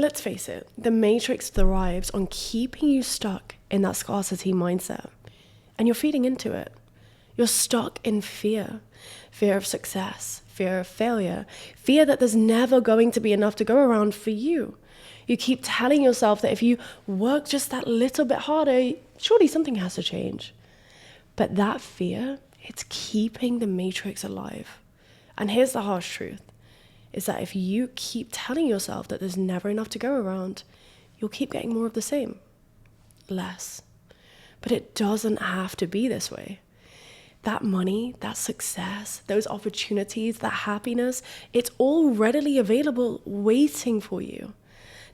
Let's face it, the matrix thrives on keeping you stuck in that scarcity mindset. And you're feeding into it. You're stuck in fear. Fear of success, fear of failure, fear that there's never going to be enough to go around for you. You keep telling yourself that if you work just that little bit harder, surely something has to change. But that fear, it's keeping the matrix alive. And here's the harsh truth, is that if you keep telling yourself that there's never enough to go around, you'll keep getting more of the same, less. But it doesn't have to be this way. That money, that success, those opportunities, that happiness, it's all readily available waiting for you.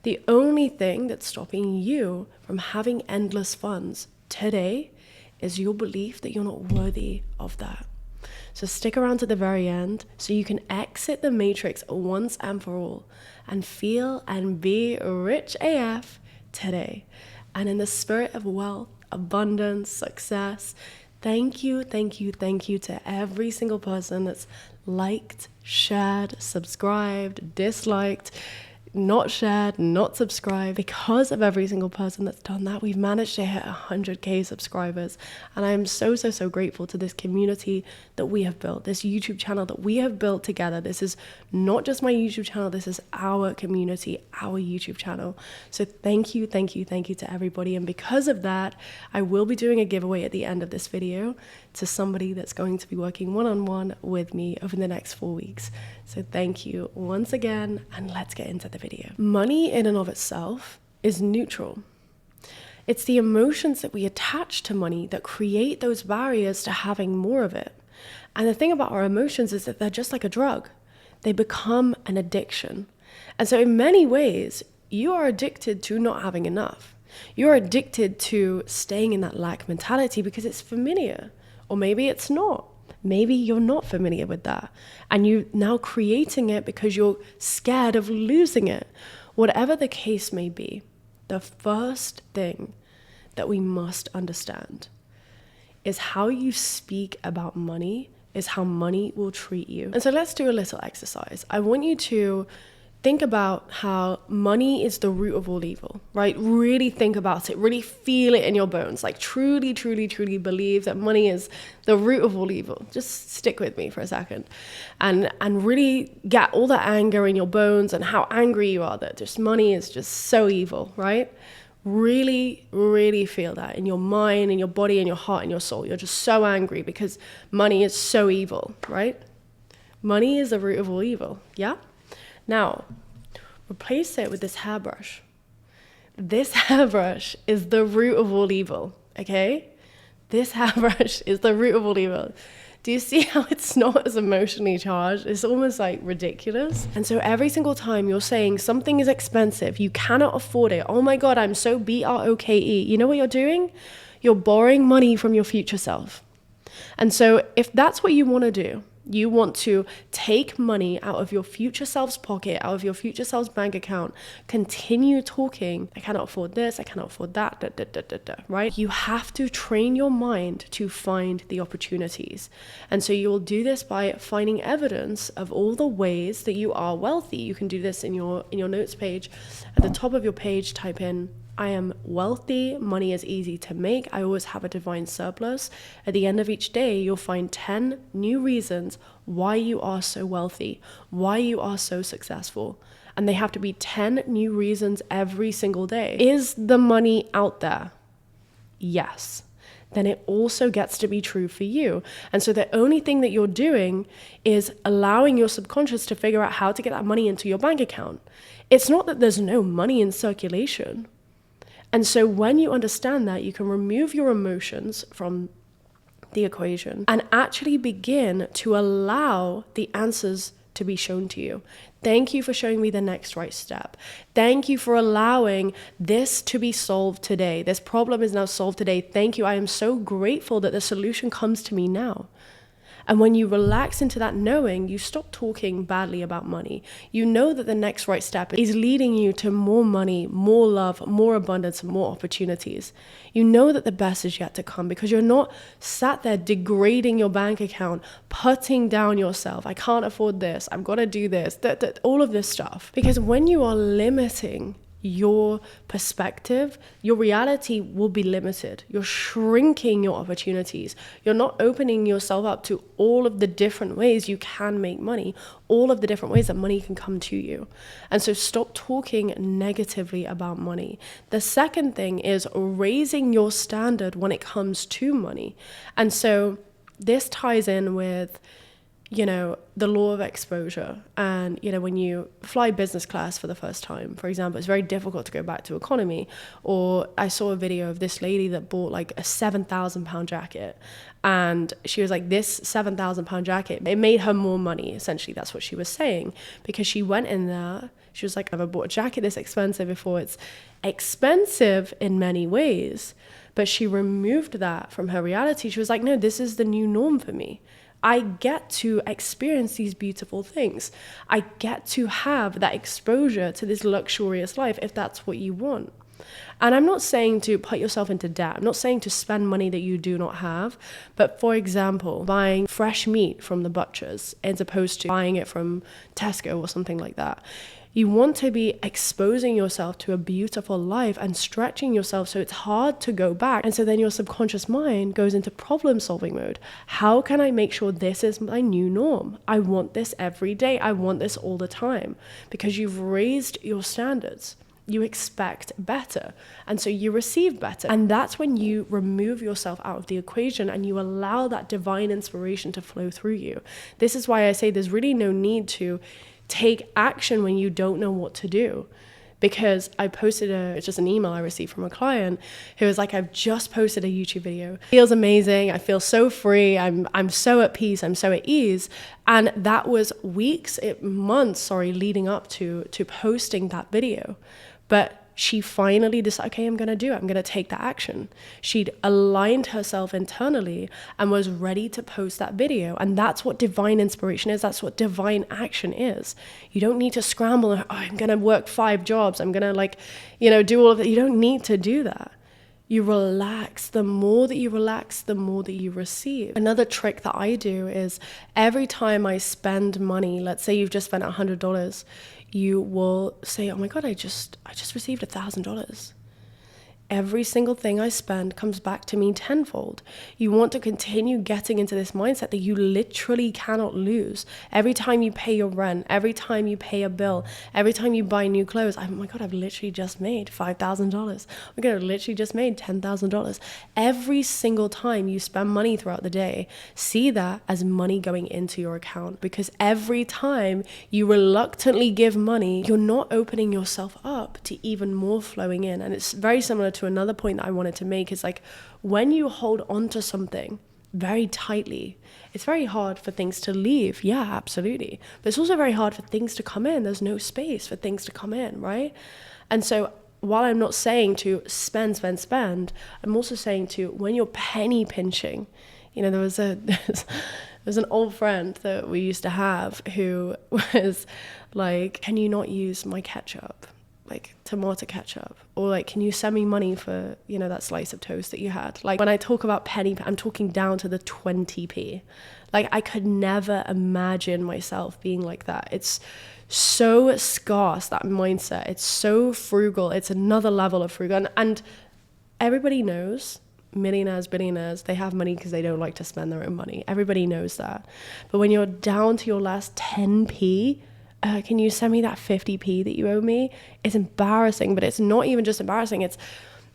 The only thing that's stopping you from having endless funds today is your belief that you're not worthy of that. So stick around to the very end so you can exit the matrix once and for all and feel and be rich AF today. And in the spirit of wealth, abundance, success, thank you to every single person that's liked, shared, subscribed, disliked, not shared, not subscribed. Because of every single person that's done that, we've managed to hit 100k subscribers. And I am so grateful to this community that we have built, this YouTube channel that we have built together. This is not just my YouTube channel, this is our community, our YouTube channel. So thank you to everybody. And because of that, I will be doing a giveaway at the end of this video to somebody that's going to be working one-on-one with me over the next 4 weeks. So thank you once again, and let's get into the video. Money in and of itself is neutral. It's the emotions that we attach to money that create those barriers to having more of it. And the thing about our emotions is that they're just like a drug. They become an addiction. And so in many ways, you are addicted to not having enough. You're addicted to staying in that lack mentality because it's familiar. Or maybe it's not. Maybe you're not familiar with that. And you're now creating it because you're scared of losing it. Whatever the case may be, the first thing that we must understand is how you speak about money is how money will treat you. And so let's do a little exercise. I want you to think about how money is the root of all evil, right? Really think about it, really feel it in your bones, like truly believe that money is the root of all evil. Just stick with me for a second and really get all that anger in your bones and how angry you are that just money is just so evil, right? Really feel that in your mind, in your body, in your heart, in your soul. You're just so angry because money is so evil, right? Money is the root of all evil, yeah? Now, replace it with this hairbrush. This hairbrush is the root of all evil, okay? This hairbrush is the root of all evil. Do you see how it's not as emotionally charged? It's almost like ridiculous. And so every single time you're saying something is expensive, you cannot afford it, oh my God, I'm so broke, you know what you're doing? You're borrowing money from your future self. And so if that's what you want to do, you want to take money out of your future self's pocket, out of your future self's bank account, continue talking, I cannot afford this, I cannot afford that, right? You have to train your mind to find the opportunities. And so you will do this by finding evidence of all the ways that you are wealthy. You can do this in your notes page. At the top of your page, type in, I am wealthy, money is easy to make, I always have a divine surplus. At the end of each day, you'll find 10 new reasons why you are so wealthy, why you are so successful. And they have to be 10 new reasons every single day. Is the money out there? Yes. Then it also gets to be true for you. And so the only thing that you're doing is allowing your subconscious to figure out how to get that money into your bank account. It's not that there's no money in circulation. And so when you understand that, you can remove your emotions from the equation and actually begin to allow the answers to be shown to you. Thank you for showing me the next right step. Thank you for allowing this to be solved today. This problem is now solved today. Thank you. I am so grateful that the solution comes to me now. And when you relax into that knowing, you stop talking badly about money. You know that the next right step is leading you to more money, more love, more abundance, more opportunities. You know that the best is yet to come because you're not sat there degrading your bank account, putting down yourself. I can't afford this. I've got to do this, all of this stuff. Because when you are limiting your perspective, your reality will be limited. You're shrinking your opportunities. You're not opening yourself up to all of the different ways you can make money, all of the different ways that money can come to you. And so stop talking negatively about money. The second thing is raising your standard when it comes to money. And so this ties in with, the law of exposure. And, when you fly business class for the first time, for example, it's very difficult to go back to economy. Or I saw a video of this lady that bought like a £7,000 jacket. And she was like, this £7,000 jacket, it made her more money. Essentially, that's what she was saying. Because she went in there, she was like, I've never bought a jacket this expensive before. It's expensive in many ways. But she removed that from her reality. She was like, no, this is the new norm for me. I get to experience these beautiful things. I get to have that exposure to this luxurious life if that's what you want. And I'm not saying to put yourself into debt. I'm not saying to spend money that you do not have. But for example, buying fresh meat from the butchers as opposed to buying it from Tesco or something like that. You want to be exposing yourself to a beautiful life and stretching yourself so it's hard to go back. And so then your subconscious mind goes into problem solving mode. How can I make sure this is my new norm? I want this every day. I want this all the time. Because you've raised your standards. You expect better. And so you receive better. And that's when you remove yourself out of the equation and you allow that divine inspiration to flow through you. This is why I say there's really no need to take action when you don't know what to do. Because I posted it's just an email I received from a client who was like, I've just posted a YouTube video. It feels amazing. I feel so free. I'm so at peace. I'm so at ease. And that was months leading up to posting that video. But she finally decided, okay, I'm going to do it. I'm going to take that action. She'd aligned herself internally and was ready to post that video. And that's what divine inspiration is. That's what divine action is. You don't need to scramble and, I'm going to work 5 jobs. I'm going to, do all of that. You don't need to do that. You relax. The more that you relax, the more that you receive. Another trick that I do is every time I spend money, let's say you've just spent $100, you will say, oh my God, I just received $1,000. Every single thing I spend comes back to me tenfold. You want to continue getting into this mindset that you literally cannot lose. Every time you pay your rent, every time you pay a bill, every time you buy new clothes, oh my God, I've literally just made $5,000. I'm going to literally just made $10,000. Every single time you spend money throughout the day, see that as money going into your account. Because every time you reluctantly give money, you're not opening yourself up to even more flowing in. And it's very similar to another point that I wanted to make is like when you hold on to something very tightly, it's very hard for things to leave. Yeah, absolutely. But it's also very hard for things to come in. There's no space for things to come in, right? And so while I'm not saying to spend, I'm also saying to when you're penny pinching, there was an old friend that we used to have who was like, can you not use my ketchup? Like tomato ketchup, or like, can you send me money for, that slice of toast that you had? Like when I talk about penny, I'm talking down to the 20p. Like I could never imagine myself being like that. It's so scarce, that mindset. It's so frugal. It's another level of frugal. And everybody knows millionaires, billionaires, they have money because they don't like to spend their own money. Everybody knows that. But when you're down to your last 10p, can you send me that 50p that you owe me? It's embarrassing, but it's not even just embarrassing. It's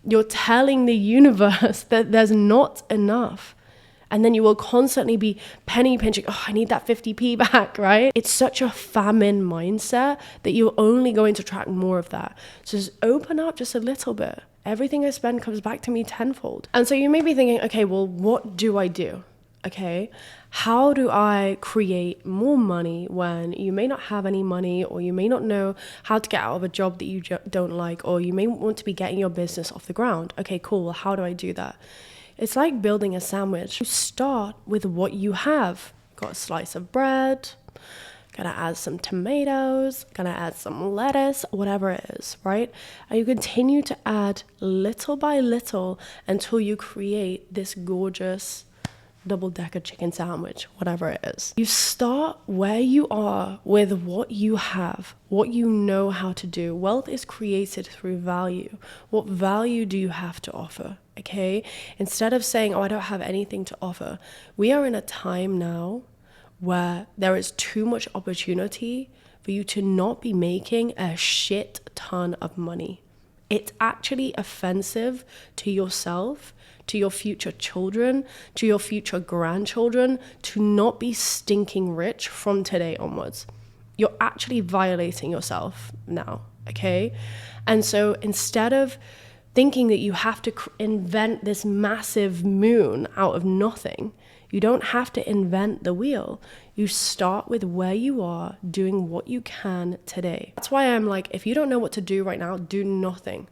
you're telling the universe that there's not enough. And then you will constantly be penny pinching. Oh, I need that 50p back, right? It's such a famine mindset that you're only going to attract more of that. So just open up just a little bit. Everything I spend comes back to me tenfold. And so you may be thinking, okay, well, what do I do? Okay, how do I create more money when you may not have any money, or you may not know how to get out of a job that you don't like, or you may want to be getting your business off the ground? Okay, cool. Well, how do I do that? It's like building a sandwich. You start with what you have. got a slice of bread, gonna add some tomatoes, gonna add some lettuce, whatever it is, right? And you continue to add little by little until you create this gorgeous double-decker chicken sandwich, whatever it is. You start where you are with what you have, what you know how to do. Wealth is created through value. What value do you have to offer? Okay? Instead of saying, oh, I don't have anything to offer, we are in a time now where there is too much opportunity for you to not be making a shit ton of money. It's actually offensive to yourself, to your future children, to your future grandchildren, to not be stinking rich from today onwards. You're actually violating yourself now, okay? And so instead of thinking that you have to invent this massive moon out of nothing, you don't have to invent the wheel. You start with where you are, doing what you can today. That's why I'm like, if you don't know what to do right now, do nothing.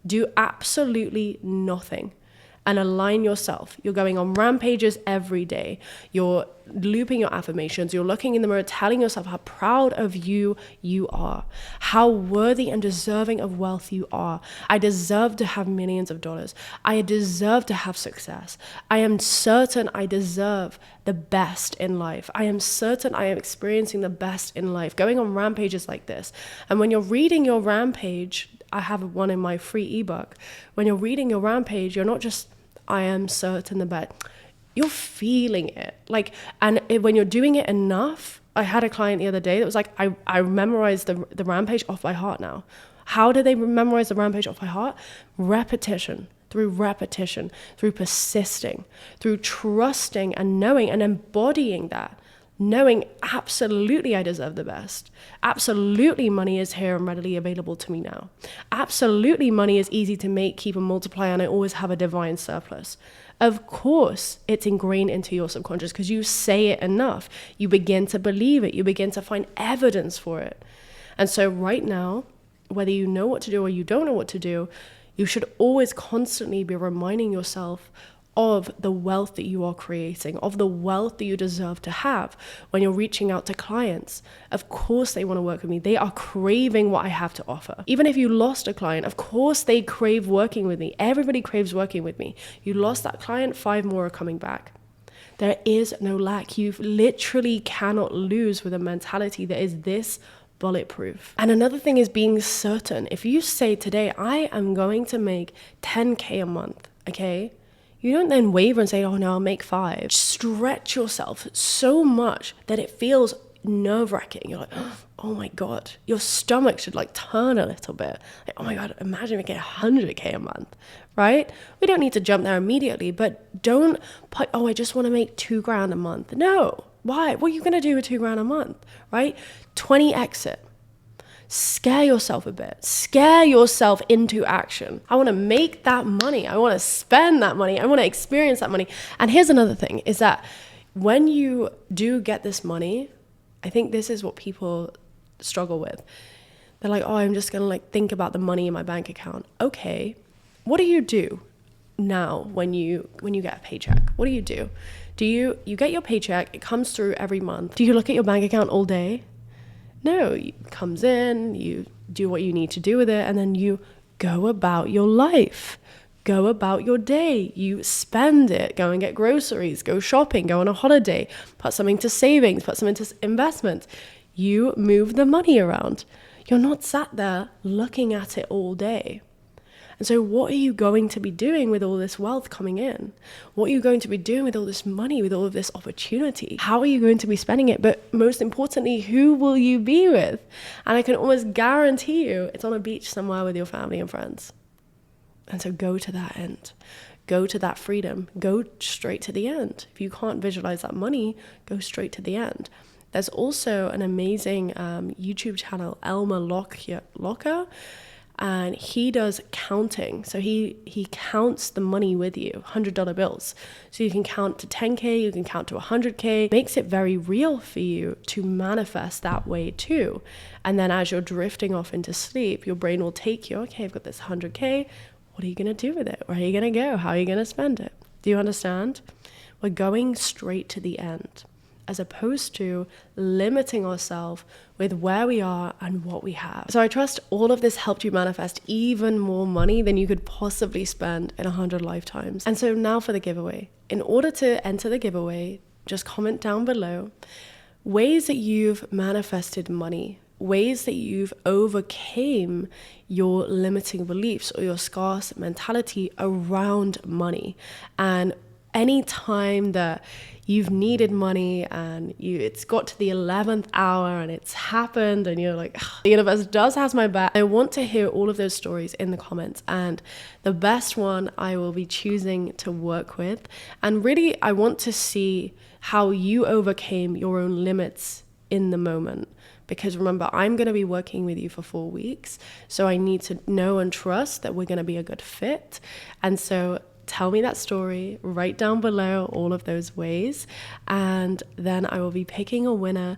Do absolutely nothing. And align yourself. You're going on rampages every day. You're looping your affirmations. You're looking in the mirror, telling yourself how proud of you are, how worthy and deserving of wealth you are. I deserve to have millions of dollars. I deserve to have success. I am certain I deserve the best in life. I am certain I am experiencing the best in life. Going on rampages like this. And when you're reading your rampage, I have one in my free ebook. When you're reading your rampage, you're not just, I am certain the best. You're feeling it. When you're doing it enough, I had a client the other day that was like, I memorized the rampage off by heart now. How do they memorize the rampage off by heart? Repetition, through persisting, through trusting and knowing and embodying that. Knowing absolutely I deserve the best. Absolutely money is here and readily available to me now. Absolutely money is easy to make, keep and multiply, and I always have a divine surplus. Of course, it's ingrained into your subconscious because you say it enough. You begin to believe it. You begin to find evidence for it. And so right now, whether you know what to do or you don't know what to do, you should always constantly be reminding yourself of the wealth that you are creating, of the wealth that you deserve to have. When you're reaching out to clients, of course they want to work with me. They are craving what I have to offer. Even if you lost a client, of course they crave working with me. Everybody craves working with me. You lost that client, 5 more are coming back. There is no lack. You literally cannot lose with a mentality that is this bulletproof. And another thing is being certain. If you say today, I am going to make 10K a month, okay? You don't then waver and say, oh no, I'll make 5. Stretch yourself so much that it feels nerve-wracking. You're like, oh my God, your stomach should turn a little bit. Like, oh my God, imagine making 100K a month, right? We don't need to jump there immediately, but don't put, oh, I just want to make $2,000 a month. No, why? What are you going to do with $2,000 a month, right? 20x it. Scare yourself a bit. Scare yourself into action. I want to make that money. I want to spend that money. I want to experience that money. And here's another thing is that when you do get this money, I think this is what people struggle with. They're like, oh, I'm just going to think about the money in my bank account. Okay. What do you do now when you get a paycheck? What do? You get your paycheck, it comes through every month. Do you look at your bank account all day? No, it comes in, you do what you need to do with it, and then you go about your life. Go about your day. You spend it. Go and get groceries. Go shopping. Go on a holiday. Put something to savings. Put something to investments. You move the money around. You're not sat there looking at it all day. And so what are you going to be doing with all this wealth coming in? What are you going to be doing with all this money, with all of this opportunity? How are you going to be spending it? But most importantly, who will you be with? And I can almost guarantee you it's on a beach somewhere with your family and friends. And so go to that end. Go to that freedom. Go straight to the end. If you can't visualize that money, go straight to the end. There's also an amazing YouTube channel, Elmer Locker. And he does counting. So he counts the money with you, $100 bills. So you can count to 10K, you can count to 100K. Makes it very real for you to manifest that way too. And then as you're drifting off into sleep, your brain will take you, okay, I've got this 100K. What are you going to do with it? Where are you going to go? How are you going to spend it? Do you understand? We're going straight to the end. as opposed to limiting ourselves with where we are and what we have. So I trust all of this helped you manifest even more money than you could possibly spend in 100 lifetimes. And so now for the giveaway. In order to enter the giveaway, just comment down below ways that you've manifested money, ways that you've overcame your limiting beliefs or your scarce mentality around money. And any time that you've needed money and it's got to the 11th hour and it's happened and you're like, the universe does have my back. I want to hear all of those stories in the comments, and the best one I will be choosing to work with. And really, I want to see how you overcame your own limits in the moment. Because remember, I'm going to be working with you for 4 weeks. So I need to know and trust that we're going to be a good fit. And so tell me that story, write down below all of those ways. And then I will be picking a winner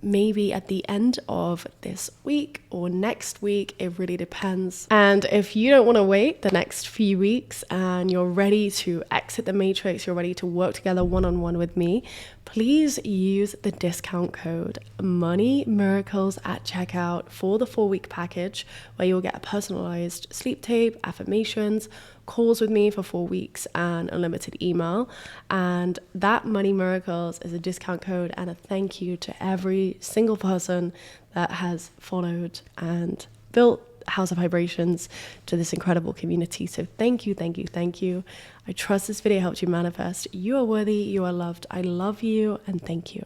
maybe at the end of this week or next week. It really depends. And if you don't want to wait the next few weeks and you're ready to exit the matrix, you're ready to work together one-on-one with me, please use the discount code Money Miracles at checkout for the 4-week package, where you'll get a personalized sleep tape, affirmations, calls with me for 4 weeks, and unlimited email. And that Money Miracles is a discount code and a thank you to every single person that has followed and built House of Vibrations to this incredible community. So thank you, thank you, thank you. I trust this video helped you manifest. You are worthy, you are loved. I love you, and thank you.